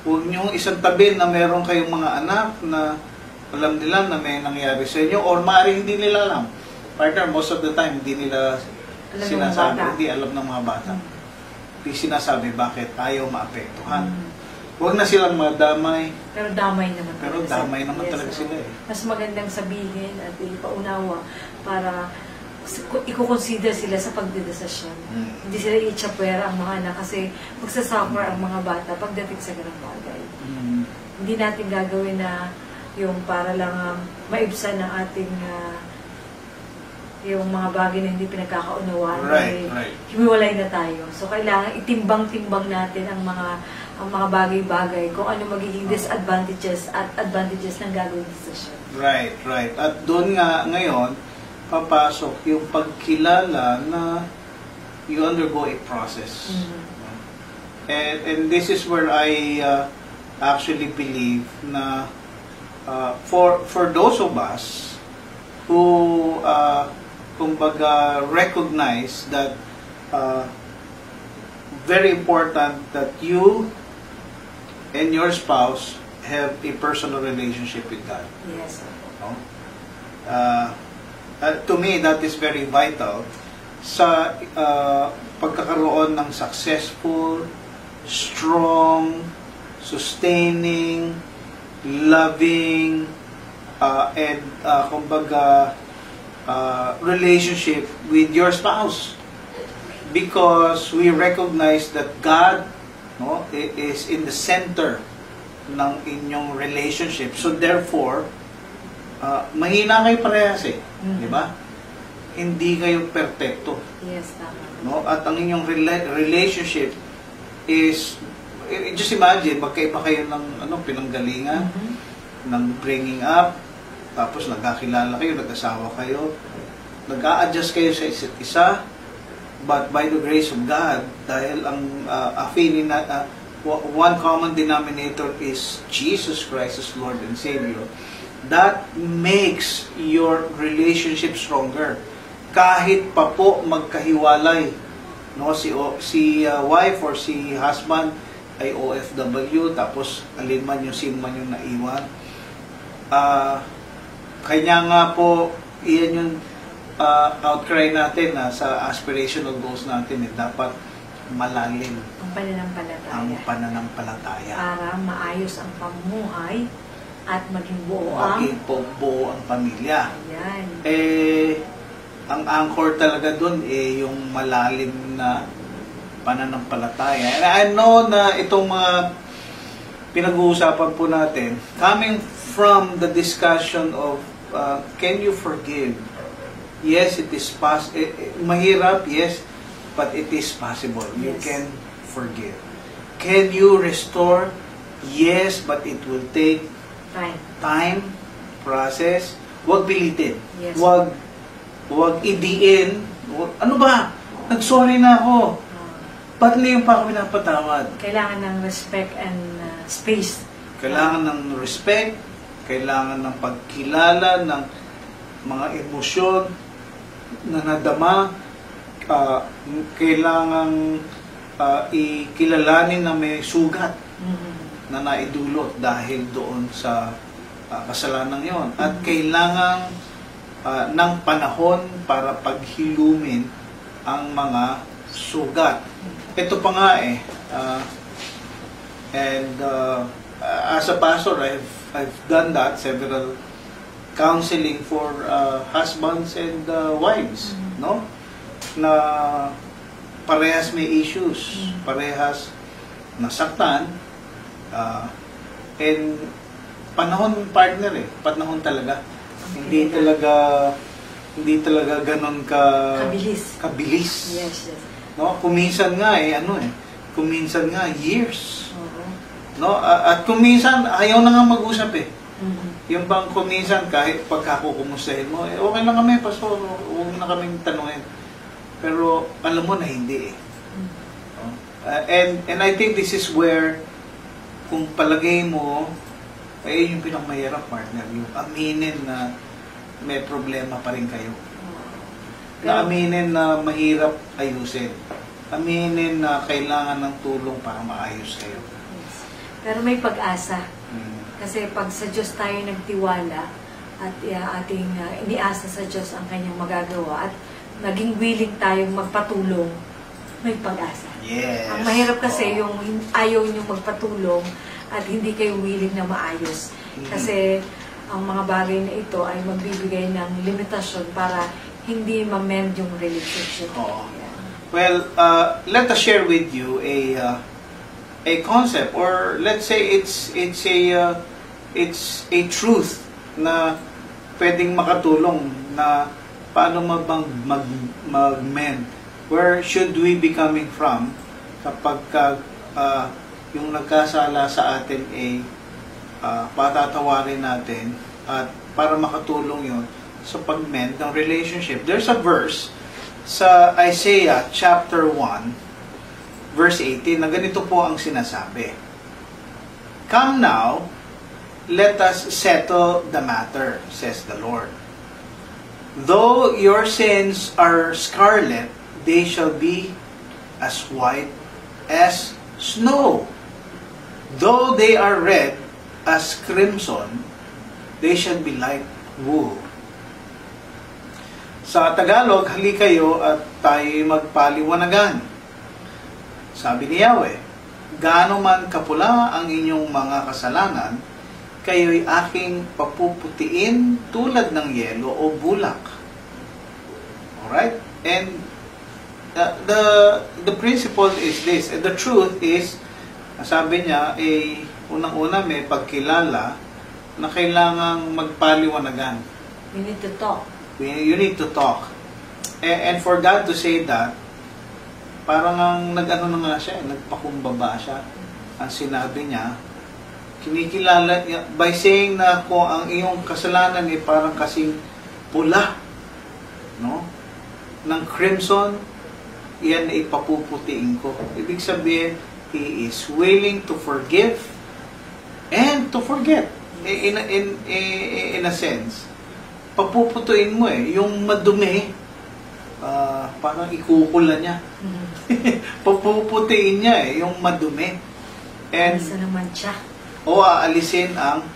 Huwag nyo isang tabi na meron kayong mga anak na alam nila na may nangyari sa inyo, or maaaring hindi nila alam. Partner, most of the time, hindi nila sinasabi, hindi alam ng mga bata. Hindi sinasabi bakit ayaw maapektuhan. Huwag na silang madamay. Pero damay naman. Talaga sila. Mas magandang sabihin at ipaunawa para i-consider sila sa pagdedesisyon. Hindi sila i-chapwera ang mga anak kasi magsasuffer ang mga bata pagdating sa ganang bagay. Hindi natin gagawin na yung para lang maibsan ng ating yung mga bagay na hindi pinagkakaunawaan. Right. Humiwalay na tayo. So kailangan itimbang-timbang natin ang mga bagay-bagay kung ano magiging disadvantages at advantages ng gagawin decision. Right. At doon nga ngayon papasok yung pagkilala na you undergo a process. And this is where I actually believe na for those of us who kumbaga recognize that very important that you and your spouse have a personal relationship with God. Yes. To me, that is very vital sa pagkakaroon ng successful, strong, sustaining, loving, and kumbaga relationship with your spouse. Because we recognize that God is in the center ng inyong relationship. So therefore, mahina kayo parehas di ba? Hindi kayo perfecto. Yes, tama. No? At ang inyong relationship is, just imagine, magkaiba kayo ng pinanggalingan, ng bringing up, tapos nagkakilala kayo, nag-asawa kayo, nag-a-adjust kayo sa isa't isa, but by the grace of God, dahil ang feeling na one common denominator is Jesus Christ as Lord and Savior, that makes your relationship stronger. Kahit pa po magkahiwalay no, si wife or si husband ay OFW, tapos alin man yung sin man yung naiwan. Kanya nga po, iyan yung outcry natin na sa aspirational goals natin, dapat malalim Ang pananampalataya. ang pananampalataya. Para maayos ang pamumuhay at maging buo ang... Maging buo ang pamilya. Ayan. Ang anchor talaga dun yung malalim na pananampalataya. And I know na itong mga pinag-uusapan po natin, coming from the discussion of can you forgive? Yes, it is mahirap, yes, but it is possible. You Yes. can forgive. Can you restore? Yes, but it will take Fine. time, process. Huwag pilitin. Yes. Huwag idiin. Ano ba? Nag-sorry na ako. Ba't ngayon pa ako pinapatawad? Kailangan ng respect and space. Kailangan ng respect, kailangan ng pagkilala ng mga emosyon na nadama, kailangan ikilalanin na may sugat na naidulot dahil doon sa kasalanan yon. At kailangan ng panahon para paghilumin ang mga sugat. Ito pa nga as a pastor, I've done that, several counseling for husbands and wives, no? Na parehas may issues, parehas nasaktan, and panahon partner panahon talaga. Hindi talaga ganon kabilis. Yes. No, kuminsan nga kuminsan nga years. Oo. No, at kuminsan ayaw na nga mag-usap Mhm. Yung bang kuminsan kahit pagkakukumustahin mo, okay lang kami, pastor, huwag na kaming tanungin. Pero alam mo na hindi and I think this is where kung palagay mo yung pinakamahirap, partner, yung aminin na may problema pa rin kayo. Na aminin na mahirap ayusin. Aminin na kailangan ng tulong para maayos kayo. Yes. Pero may pag-asa. Kasi pag sa Diyos tayo nagtiwala at ating iniasa sa Diyos ang kanyang magagawa at naging willing tayong magpatulong, may pag-asa. Yes. Ang mahirap kasi yung ayaw nyo magpatulong at hindi kayo willing na maayos. Kasi ang mga bagay na ito ay magbibigay ng limitasyon para hindi ma-mend yung relationship. Oo. Well, let us share with you a concept, or let's say it's a truth na pwedeng makatulong na paano mag-mend. Where should we be coming from kapag yung nagkasala sa atin patatawarin natin at para makatulong yun sa pag-mend ng relationship. There's a verse sa Isaiah chapter 1 verse 18 na ganito po ang sinasabi. Come now, let us settle the matter, says the Lord. Though your sins are scarlet, they shall be as white as snow. Though they are red as crimson, they shall be like wool. Sa Tagalog, hali kayo at tayo magpaliwanagan. Sabi ni Yahweh, gaano man kapula ang inyong mga kasalanan, kayo'y aking papuputiin tulad ng yelo o bulak. Alright? And the principle is this, and the truth is, sabi niya, unang-una may pagkilala na kailangang magpaliwanagan. We need to talk. You need to talk. And for God to say that, parang nag-ano na nga siya, nagpakumbaba siya. Ang sinabi niya, kinikilala niya, by saying na kung ang iyong kasalanan ay parang kasing pula, no? Ng crimson, iyan ay papuputiin ko. Ibig sabihin, He is willing to forgive and to forget. In a sense, papuputuin mo yung madumi, parang ikukula niya. Papuputiin niya yung madumi. And, Isa naman siya. o aalisin ang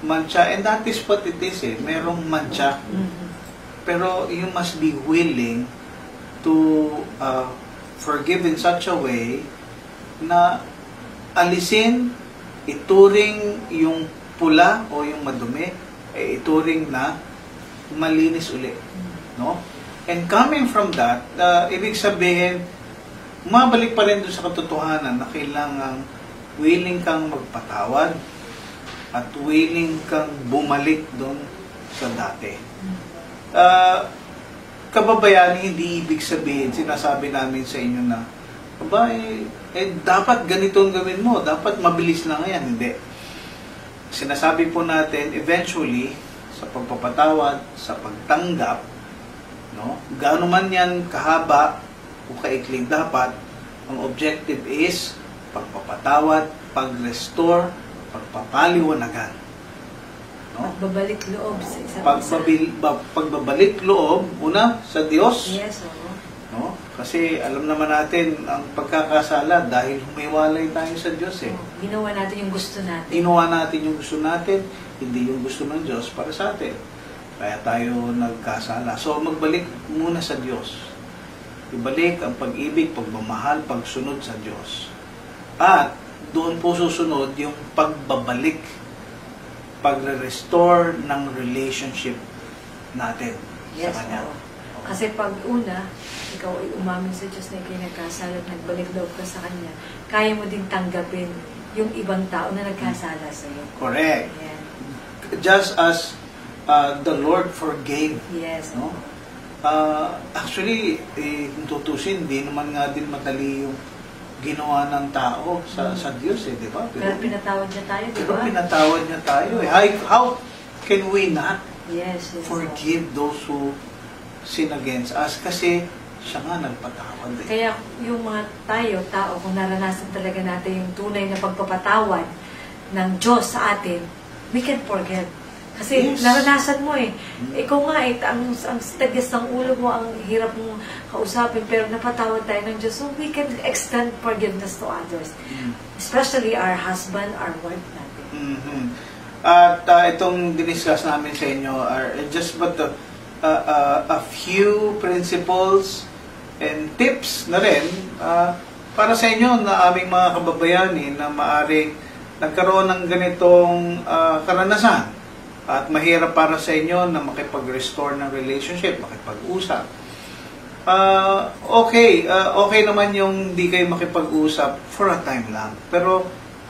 mancha. And that is what it is merong mancha. Pero you must be willing to forgive in such a way na alisin, ituring yung pula o yung madumi, ituring na malinis uli. No? And coming from that, ibig sabihin, mabalik pa rin doon sa katotohanan na kailangan willing kang magpatawad at willing kang bumalik doon sa dati. Kababayani, hindi ibig sabihin, sinasabi namin sa inyo na, dapat ganito ang gawin mo, dapat mabilis lang yan. Hindi. Sinasabi po natin, eventually, sa pagpapatawad, sa pagtanggap, no? Gaano man yan kahaba o kaikling, dapat ang objective is pagpapatawad, pag-restore, pagpapaliwanagan. No? Pagbabalik loob sa isa't Pagbabalik loob, una, sa Diyos. Yes, oo. No? Kasi alam naman natin ang pagkakasala dahil humiwalay tayo sa Diyos Ginawa natin yung gusto natin. Ginawa natin yung gusto natin, hindi yung gusto ng Diyos para sa atin. Kaya tayo nagkasala. So magbalik muna sa Diyos. Ibalik ang pag-ibig, pagmamahal, pagsunod sa Diyos. At doon po susunod yung pagbabalik, pagre-restore ng relationship natin Yes, sa Kanya. oo. Kasi pag una, ikaw ay umamin sa Diyos na ikay nagkasala at nagbalik loob ka sa Kanya, kaya mo din tanggapin yung ibang tao na nagkasala sa iyo. Correct. Yan. Just as the Lord forgave. Yes. No? Actually, kung tutusin, di naman nga din madali yung ginawa ng tao sa Diyos, di ba? Pero pinatawad niya tayo, di Pero ba? pinatawad niya tayo. How can we not Yes. forgive those who sin against us? Kasi siya nga nagpatawad. Kaya yung mga tao, kung naranasan talaga natin yung tunay na pagpapatawad ng Diyos sa atin, we can forget. Kasi Yes. naranasan mo Ikaw nga ang tagas ng ulo mo, ang hirap mong kausapin, pero napatawad tayo ng Diyos. So we can extend forgiveness to others. Especially our husband, our wife natin. At itong diniscuss namin sa inyo are just but a few principles and tips na rin para sa inyo na aming mga kababayani na maaring nagkaroon ng ganitong karanasan at mahirap para sa inyo na makipag-restore ng relationship, makipag-usap. Okay naman yung di kayo makipag-usap for a time lang. Pero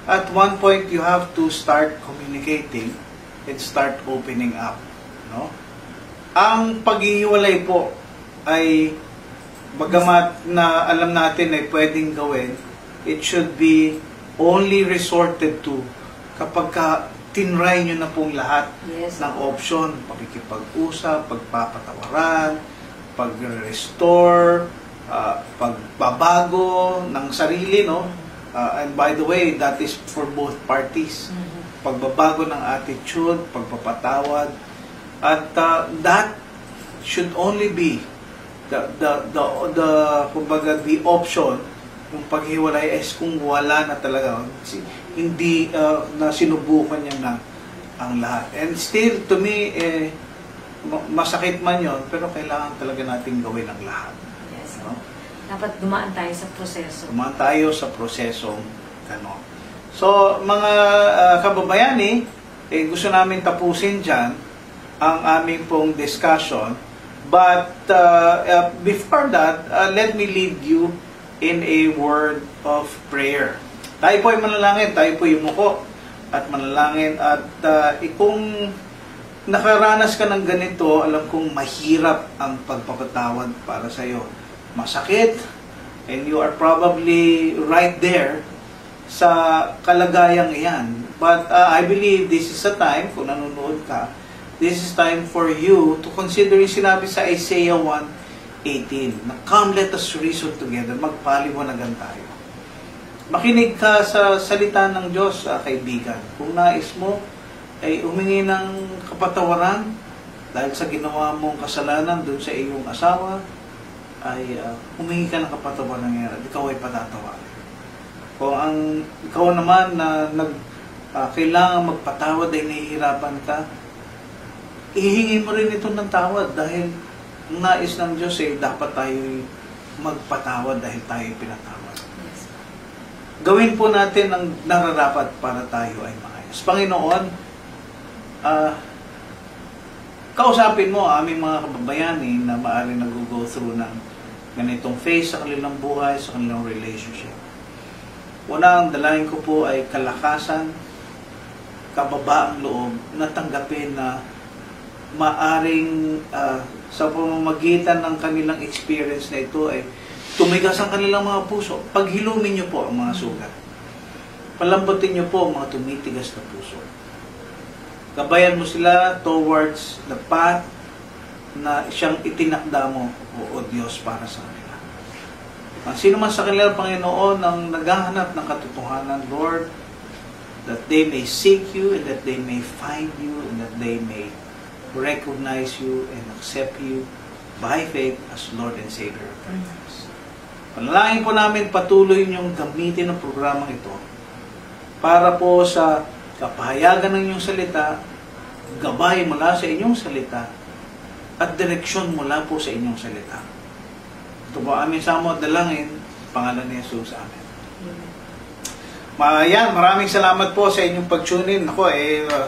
at one point, you have to start communicating and start opening up. No? Ang paghihiwalay po ay, bagamat na alam natin ay pwedeng gawin, it should be only resorted to kapag tinry nyo na pong lahat ng option. Pakikipag-usap, pagpapatawaran, pag-restore, pagbabago ng sarili, no? And by the way, that is for both parties. Pagbabago ng attitude, pagpapatawad, at that should only be kumbaga, the option. Yung paghiwalay is kung wala na talaga, hindi na sinubukan niya na ang lahat. And still, to me, masakit man yon, pero kailangan talaga natin gawin ang lahat. Yes. No? Dapat dumaan tayo sa proseso. Dumaan tayo sa prosesong gano'n. So, mga kababayani, gusto namin tapusin dyan ang aming pong discussion. But before that, let me lead you in a word of prayer. Tayo po ay manalangin, tayo po yumuko at manalangin. At kung nakaranas ka ng ganito, alam kong mahirap ang pagpapatawad para sa iyo. Masakit, and you are probably right there sa kalagayang iyan. But I believe this is a time, kung nanonood ka, this is time for you to consider yung sinabi sa Isaiah 1:18, na come, let us reason together, magpaliwanagan tayo. Makinig ka sa salita ng Diyos, kaibigan. Kung nais mo, ay humingi ng kapatawaran dahil sa ginawa mong kasalanan doon sa iyong asawa, ay humingi ka ng kapatawaran ng Iyong at ikaw ay patatawarin. Kung ang ikaw naman na kailangan magpatawad ay nahihirapan ka, ihingi mo rin ito ng tawad dahil ang nais ng Diyos dapat tayo magpatawad dahil tayo pinatawad. Yes. Gawin po natin ang nararapat para tayo ay maayos. Panginoon, kausapin mo aming mga kababayani na maaaring nag-go through ng ganitong phase sa kanilang buhay, sa kanilang relationship. Una, ang dalangin ko po ay kalakasan, kababaang loob na tanggapin na maaring sa pamamagitan ng kanilang experience na ito ay tumigas ang kanilang mga puso. Paghilumin niyo po ang mga sugat. Palambutin niyo po ang mga tumitigas na puso. Gabayan mo sila towards the path na siyang itinakda mo, o Diyos, para sa kanila. Ang sino man sa kanila, Panginoon, ang naghahanap ng katotohanan, Lord, that they may seek you and that they may find you and that they may recognize you and accept you by faith as Lord and Savior of their lives. Panalangin po namin patuloy niyong gamitin ang programang ito para po sa kapahayagan ng inyong salita, gabay mula sa inyong salita, at direksyon mula po sa inyong salita. Ito po aming samo at dalangin, pangalan ni Jesus, amen. Maraming salamat po sa inyong pag-tune in. Ako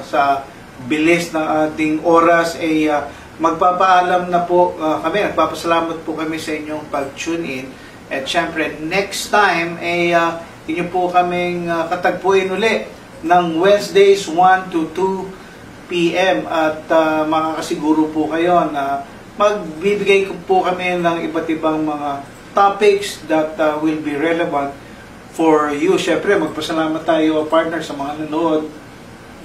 sa bilis ng ating oras magpapaalam na po kami. Nagpapasalamat po kami sa inyong pag-tune in. At syempre, next time inyo po kaming katagpuin uli ng Wednesdays 1 to 2 p.m. At makakasiguro po kayo na magbibigay po kami ng iba't ibang mga topics that will be relevant for you. Syempre, magpasalamat tayo, partner, sa mga nanood.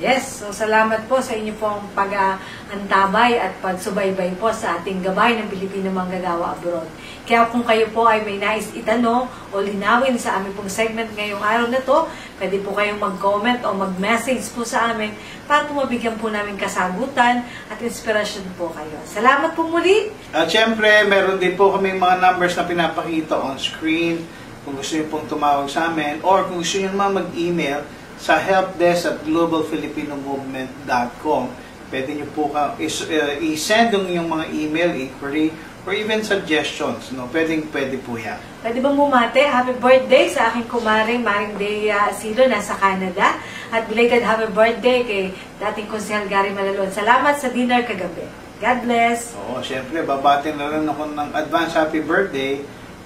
Yes, so salamat po sa inyo pong pag-antabay at pagsubaybay po sa ating gabay ng Pilipino Manggagawa Abroad. Kaya kung kayo po ay may nais itanong o linawin sa aming pong segment ngayong araw na to, pwede po kayong mag-comment o mag-message po sa amin para po mabigyan po namin kasagutan at inspirasyon po kayo. Salamat po muli! At syempre, meron din po kaming mga numbers na pinapakita on screen kung gusto niyo pong tumawag sa amin or kung gusto niyo naman mag-email sa helpdesk@globalfilipinomovement.com. Pwede niyo po i-send yung inyong mga email, inquiry, or even suggestions. No? Pwede po yan. Pwede bang bumate? Happy birthday sa aking kumaring Maring Dea Silo, nasa Canada. At belated happy birthday kay dating Konsehal Gary Malalon. Salamat sa dinner kagabi. God bless! Oo, syempre, babatin na rin ako ng advance happy birthday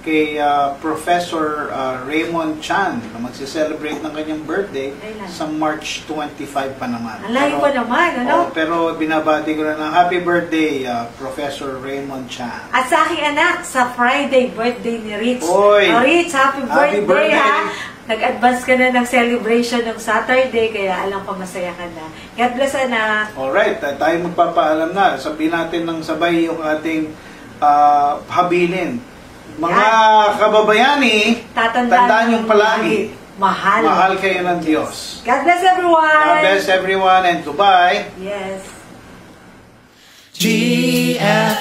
kay Professor Raymond Chan na magse-celebrate ng kanyang birthday sa March 25 pa naman. Alayo pa naman, ano? Pero binabati ko na ng happy birthday, Professor Raymond Chan. At sa aking anak, sa Friday, birthday ni Rich. Oy! Rich, happy birthday, ha! Nag-advance ka na ng celebration ng Saturday, kaya alam ko masaya ka na. God bless, anak! Alright, tayo magpapaalam na. Sabihin natin ng sabay yung ating habilin. Mga kababayani, tandaan yung palagi, mahal kayo ng Diyos. God bless everyone! God bless everyone and goodbye! Yes. GF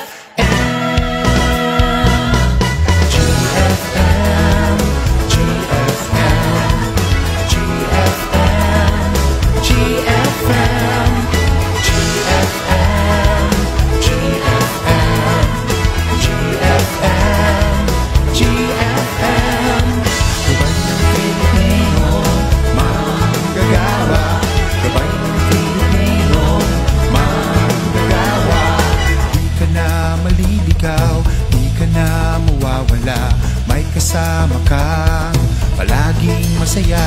kasama ka, palaging masaya.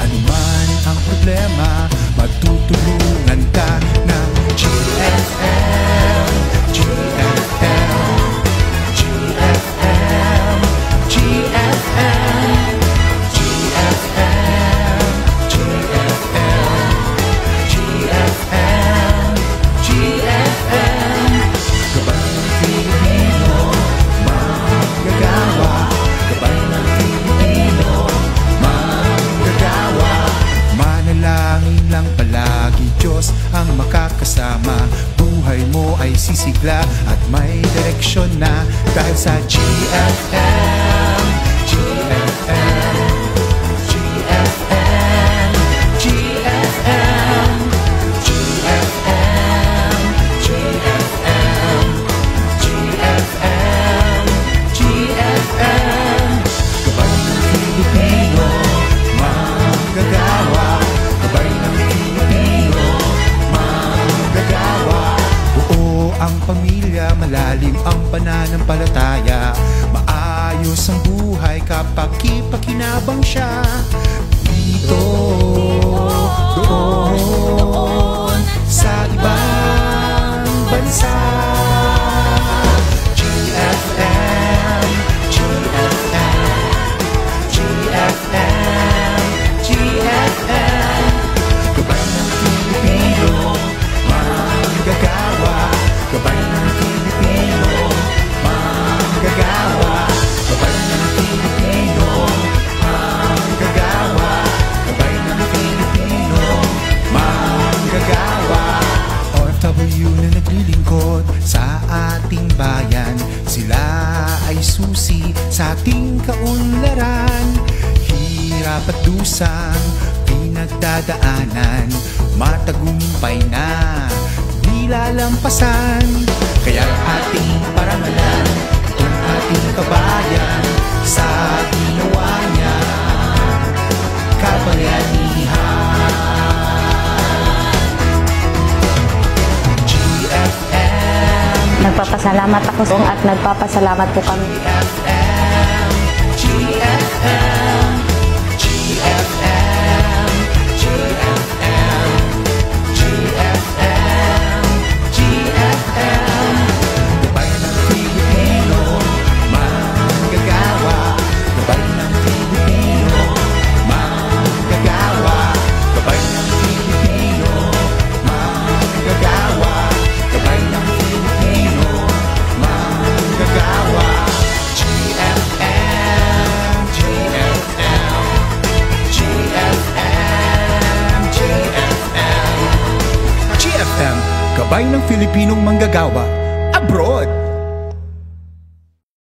Anuman ang problema, magtutulungan ka ng GFM, GFM, GFM, GFM, GFM, GFM, GFM, GFM. Gabay ng Pilipino, manggagawa. Gabay ng Pilipino, manggagawa. Manalangin lang palagi, Diyos ang makakasama. Buhay mo ay sisigla at may direksyon na. Dahil sa GFM, GFM, GFM, GFM, GFM, GFM, GFM, GFM. Gabay ng Pilipino, manggagawa. Gabay ng Pilipino, manggagawa. Buo ang pamilya, malalim ang pananampalataya. Maayos ang buhay kapag kipakinabang siya. Dito, doon, sa ibang bansa. GFM, GFM, GFM, GFM. Gabay ng Pilipino, manggagawa. Gabay ng Pilipino, manggagawa. Gabay ng Pilipino, manggagawa. Gabay ng Pilipino, manggagawa. OFW na naglilingkod sa ating bayan, sila ay susi sa ating kaunlaran. Hirap at dusang pinagdadaanan, matagumpay na nilalampasan. Kaya ating parangalan ang ating kabayan sa ginawa niya kabayanihan. GFM, Nagpapasalamat ako at nagpapasalamat po kami. GFM, GFM, GFM, GFM, GFM, GFM. Gabay ng Pilipino, manggagawa. Gabay ng Pilipino, manggagawa. Gabay ng Pilipino, manggagawa. Gabay ng Pilipino, manggagawa. GFM, GFM, GFM, GFM, GFM. Gabay ng Pilipinong manggagawa abroad.